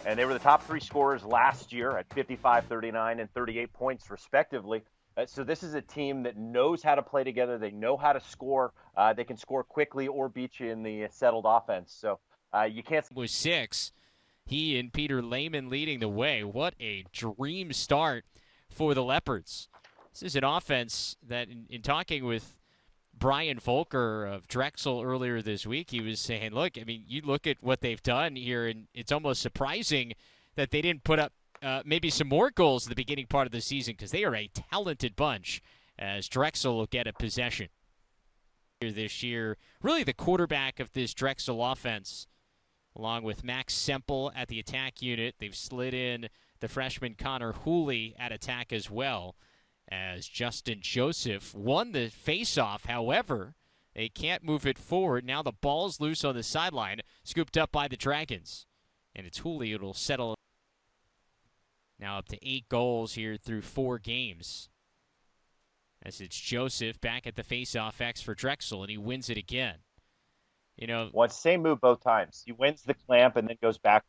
And they were the top three scorers last year at 55, 39, and 38 points, respectively. So this is a team that knows how to play together. They know how to score. They can score quickly or beat you in the settled offense. So you can't. Was 6. He and Peter Lehman leading the way. What a dream start for the Leopards. This is an offense that, in talking with Brian Volker of Drexel earlier this week, he was saying, look, I mean, you look at what they've done here, and it's almost surprising that they didn't put up maybe some more goals at the beginning part of the season, because they are a talented bunch, as Drexel will get a possession this year. Really the quarterback of this Drexel offense, along with Max Semple at the attack unit. They've slid in the freshman Connor Hooley at attack as well, as Justin Joseph won the faceoff. However, they can't move it forward. Now the ball's loose on the sideline, scooped up by the Dragons. And it's Hooley who'll settle. Now up to 8 goals here through 4 games. As it's Joseph back at the faceoff X for Drexel, and he wins it again. You know, well, it's the same move both times. He wins the clamp and then goes backwards.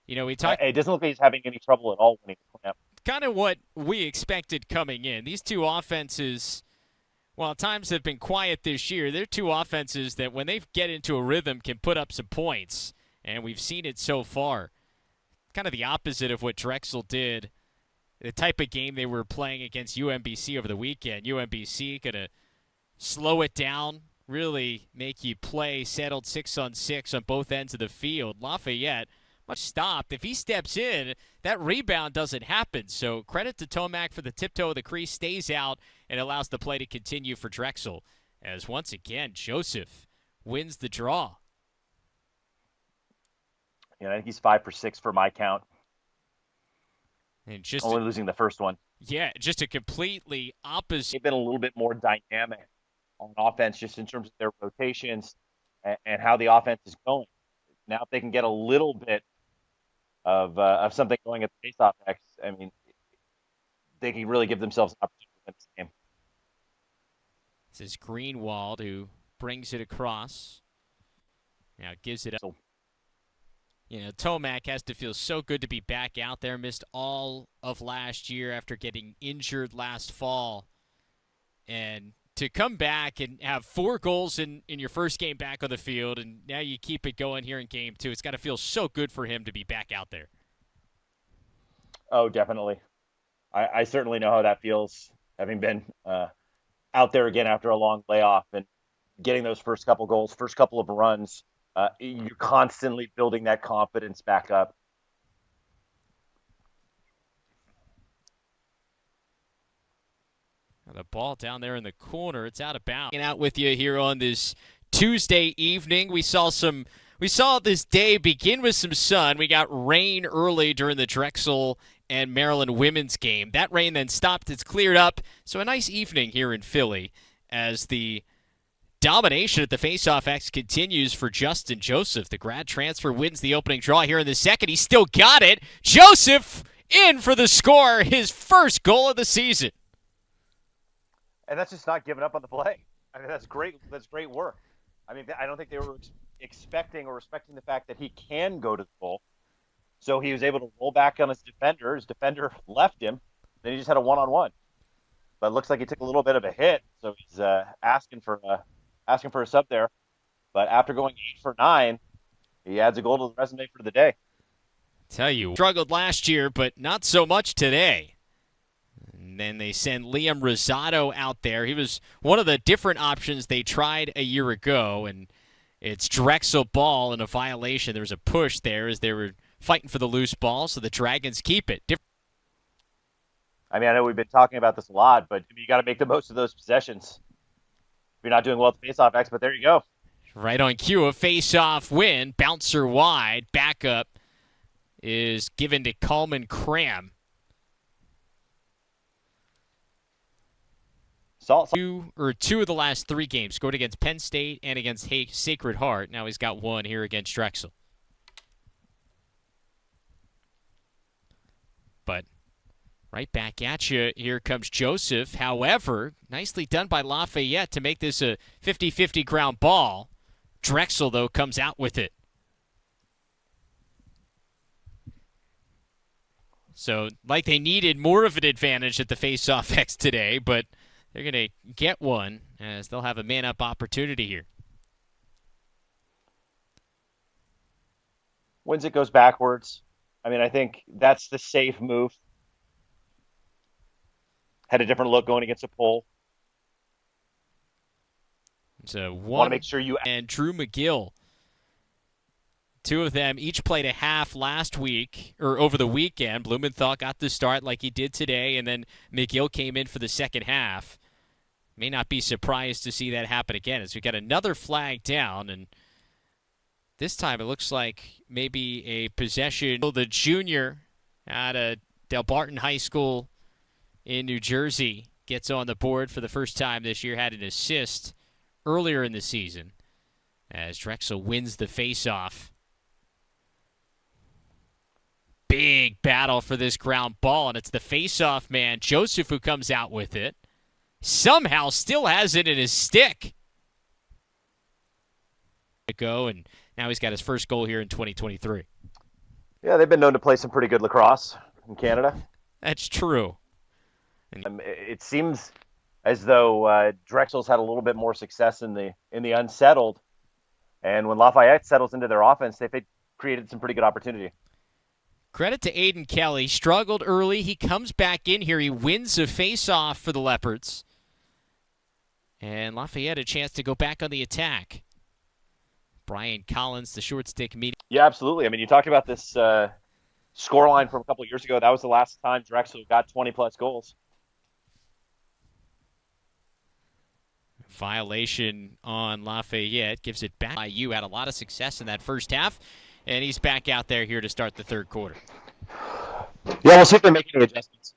You know, we talked. It doesn't look like he's having any trouble at all winning the clamp. Kind of what we expected coming in. These two offenses, while times have been quiet this year, they're two offenses that when they get into a rhythm can put up some points, and we've seen it so far. Kind of the opposite of what Drexel did, the type of game they were playing against UMBC over the weekend. UMBC going to slow it down, really make you play settled 6-on-6 on both ends of the field. Lafayette, much stopped. If he steps in, that rebound doesn't happen. So credit to Tomac for the tiptoe of the crease, stays out, and allows the play to continue for Drexel. As once again, Joseph wins the draw. You know, I think he's 5 for 6 for my count. And just only losing the first one. Yeah, just a completely opposite. They've been a little bit more dynamic on offense, just in terms of their rotations and how the offense is going. Now, if they can get a little bit of something going at the faceoff X, I mean, they can really give themselves an opportunity to win this game. This is Greenwald who brings it across. Now gives it up. You know, Tomac has to feel so good to be back out there. Missed all of last year after getting injured last fall. And to come back and have 4 goals in your first game back on the field, and now you keep it going here in game 2, it's got to feel so good for him to be back out there. Oh, definitely. I certainly know how that feels, having been out there again after a long layoff and getting those first couple goals, first couple of runs. You're constantly building that confidence back up. The ball down there in the corner. It's out of bounds. Out with you here on this Tuesday evening. We saw this day begin with some sun. We got rain early during the Drexel and Maryland women's game. That rain then stopped. It's cleared up. So a nice evening here in Philly as the domination at the faceoff X continues for Justin Joseph. The grad transfer wins the opening draw here in the second. He still got it. Joseph in for the score, his first goal of the season. And that's just not giving up on the play. I mean, that's great. That's great work. I mean, I don't think they were expecting or respecting the fact that he can go to the goal. So he was able to roll back on his defender. His defender left him. Then he just had a one-on-one. But it looks like he took a little bit of a hit. So he's asking for a sub there. But after going 8 for 9, he adds a goal to the resume for the day. Tell you, struggled last year, but not so much today. And then they send Liam Rosado out there. He was one of the different options they tried a year ago, and it's Drexel ball and a violation. There was a push there as they were fighting for the loose ball, so the Dragons keep it. I mean, I know we've been talking about this a lot, but you got to make the most of those possessions. You're not doing well at the faceoff X, but there you go. Right on cue, a faceoff win. Bouncer wide. Backup is given to Coleman Cram. Two of the last 3 games scored against Penn State and against Sacred Heart. Now he's got 1 here against Drexel. But right back at you, here comes Joseph. However, nicely done by Lafayette to make this a 50-50 ground ball. Drexel, though, comes out with it. So, like they needed more of an advantage at the Faceoff X today, but they're going to get one as they'll have a man-up opportunity here. Wins it goes backwards. I mean, I think that's the safe move. Had a different look going against a pole. So Want to make sure you. And Drew McGill. Two of them each played a half last week, or over the weekend. Blumenthal got the start like he did today, and then McGill came in for the second half. May not be surprised to see that happen again as we got another flag down, and this time it looks like maybe a possession. The junior out of Del Barton High School in New Jersey gets on the board for the first time this year, had an assist earlier in the season as Drexel wins the faceoff. Big battle for this ground ball, and it's the faceoff man, Joseph, who comes out with it. Somehow still has it in his stick. Go, and now he's got his first goal here in 2023. Yeah, they've been known to play some pretty good lacrosse in Canada. That's true. It seems as though Drexel's had a little bit more success in the unsettled, and when Lafayette settles into their offense, they've created some pretty good opportunity. Credit to Aiden Kelly. Struggled early. He comes back in here. He wins a face-off for the Leopards. And Lafayette a chance to go back on the attack. Brian Collins, the short stick meeting. Yeah, absolutely. I mean, you talked about this scoreline from a couple of years ago. That was the last time Drexel got 20-plus goals. Violation on Lafayette. Gives it back. IU had a lot of success in that first half. And he's back out there here to start the third quarter. Yeah, we'll see if they make any adjustments.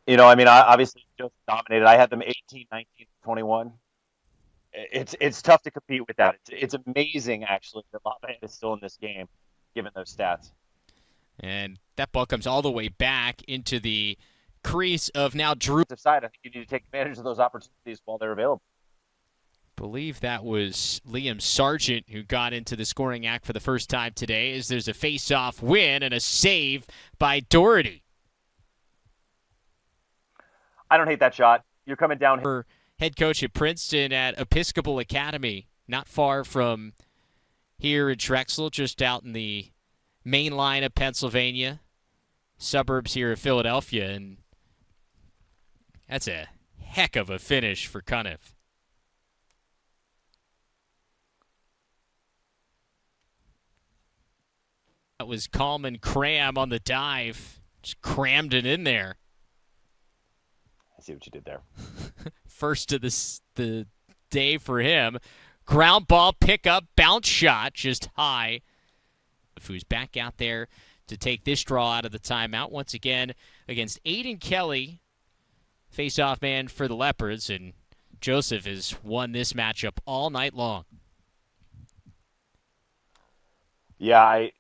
You know, I mean, obviously, just dominated. I had them 18, 19, 21. It's tough to compete with that. It's amazing, actually, that Lafayette is still in this game, given those stats. And that ball comes all the way back into the crease of now Drew. Side, I think you need to take advantage of those opportunities while they're available. Believe that was Liam Sargent who got into the scoring act for the first time today, as there's a face-off win and a save by Doherty. I don't hate that shot. You're coming down here. Head coach at Princeton at Episcopal Academy, not far from here in Drexel, just out in the main line of Pennsylvania, suburbs here of Philadelphia, and that's a heck of a finish for Cunniff. That was Coleman Cram on the dive. Just crammed it in there. I see what you did there. First of the day for him. Ground ball, pickup, bounce shot, just high. Who's back out there to take this draw out of the timeout once again against Aiden Kelly, face-off man for the Leopards, and Joseph has won this matchup all night long. Yeah, I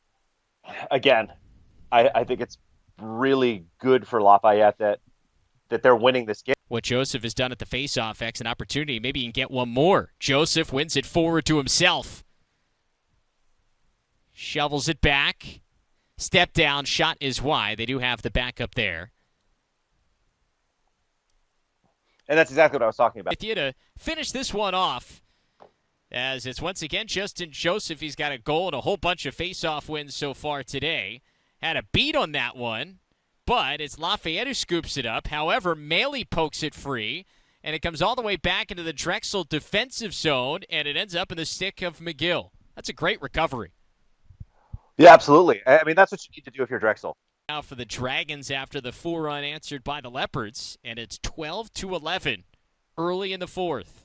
think it's really good for Lafayette that they're winning this game. What Joseph has done at the face-off X, an opportunity. Maybe he can get one more. Joseph wins it forward to himself. Shovels it back. Step down, shot is wide. They do have the backup there. And that's exactly what I was talking about. With you to finish this one off, as it's once again Justin Joseph. He's got a goal and a whole bunch of face-off wins so far today. Had a beat on that one, but it's Lafayette who scoops it up. However, Maley pokes it free, and it comes all the way back into the Drexel defensive zone, and it ends up in the stick of McGill. That's a great recovery. Yeah, absolutely. I mean, that's what you need to do if you're Drexel. Now for the Dragons after the 4-run answered by the Leopards, and it's 12-11 early in the fourth.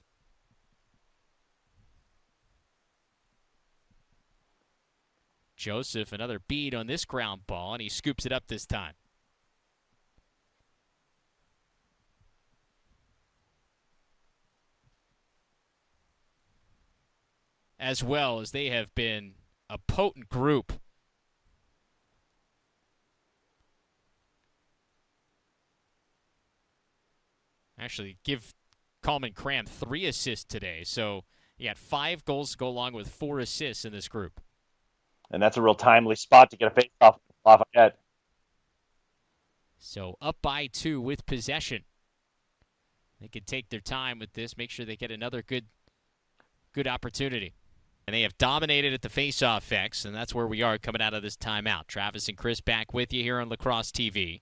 Joseph, another beat on this ground ball, and he scoops it up this time. As well as they have been a potent group. Actually, give Coleman Cram 3 assists today, so he had 5 goals to go along with 4 assists in this group. And that's a real timely spot to get a face-off with Lafayette. So up by 2 with possession. They can take their time with this, make sure they get another good opportunity. And they have dominated at the Faceoff X, and that's where we are coming out of this timeout. Travis and Chris back with you here on Lacrosse TV.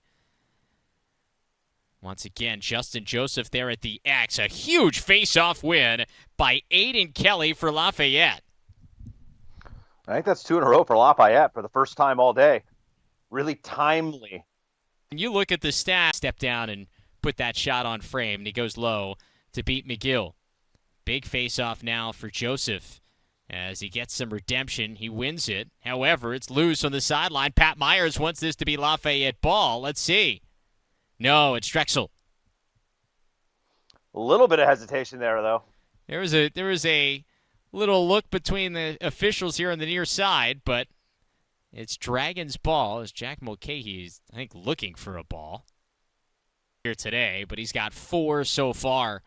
Once again, Justin Joseph there at the X. A huge face-off win by Aiden Kelly for Lafayette. I think that's 2 in a row for Lafayette for the first time all day. Really timely. You look at the stats, step down and put that shot on frame, and he goes low to beat McGill. Big face-off now for Joseph. As he gets some redemption, he wins it. However, it's loose on the sideline. Pat Myers wants this to be Lafayette ball. Let's see. No, it's Drexel. A little bit of hesitation there, though. There was a little look between the officials here on the near side, but it's Dragons' ball as Jack Mulcahy is, I think, looking for a ball here today, but he's got 4 so far.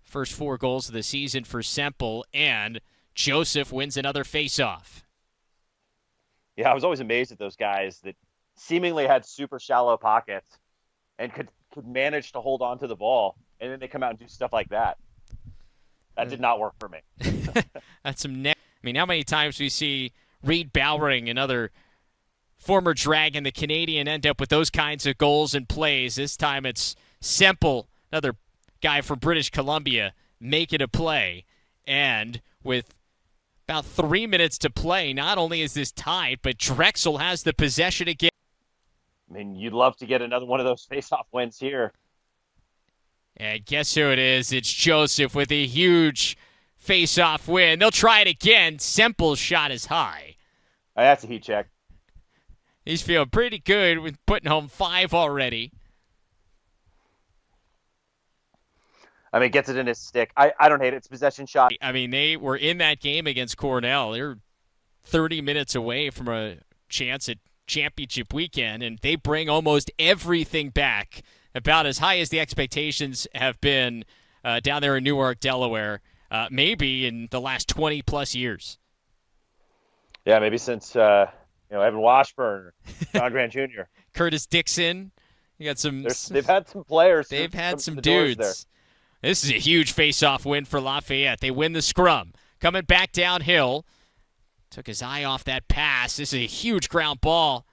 First 4 goals of the season for Semple, and Joseph wins another faceoff. Yeah, I was always amazed at those guys that seemingly had super shallow pockets and could manage to hold on to the ball, and then they come out and do stuff like that. That did not work for me. That's some I mean, how many times we see Reed Bowring, another former Dragon, the Canadian, end up with those kinds of goals and plays. This time it's Semple, another guy from British Columbia, making a play. And with about 3 minutes to play, not only is this tied, but Drexel has the possession again. I mean, you'd love to get another one of those face-off wins here. And guess who it is? It's Joseph with a huge face-off win. They'll try it again. Semple's shot is high. That's a heat check. He's feeling pretty good with putting home 5 already. I mean, gets it in his stick. I don't hate it. It's a possession shot. I mean, they were in that game against Cornell. They're 30 minutes away from a chance at championship weekend, and they bring almost everything back, about as high as the expectations have been down there in Newark, Delaware, maybe in the last 20-plus years. Yeah, maybe since Evan Washburn, John Grant Jr. Curtis Dixon. You got some. They've had some players. They've had some dudes. This is a huge face-off win for Lafayette. They win the scrum. Coming back downhill. Took his eye off that pass. This is a huge ground ball.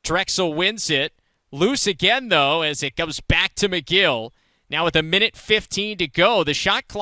Drexel wins it. Loose again, though, as it comes back to McGill. Now with 1:15 to go, the shot clock